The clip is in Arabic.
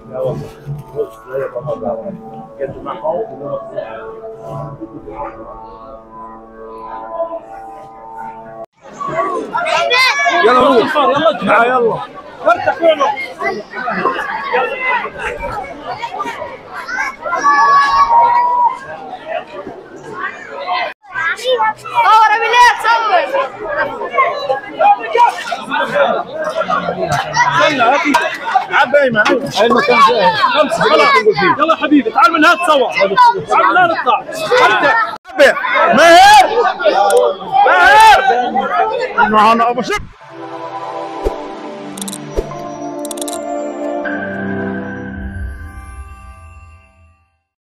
لا والله بص زي رمضان جد معهم. يلا روح يلا اجمع يلا ارتاح فينه. صور ابي ليه صور. استنى هاتي عب ايمن هاي المكان جاهز. خمسه خلاص يلا حبيبي تعال من هات تصور. تعال من هنا نطلع. ماهر ماهر معنا ابو شب.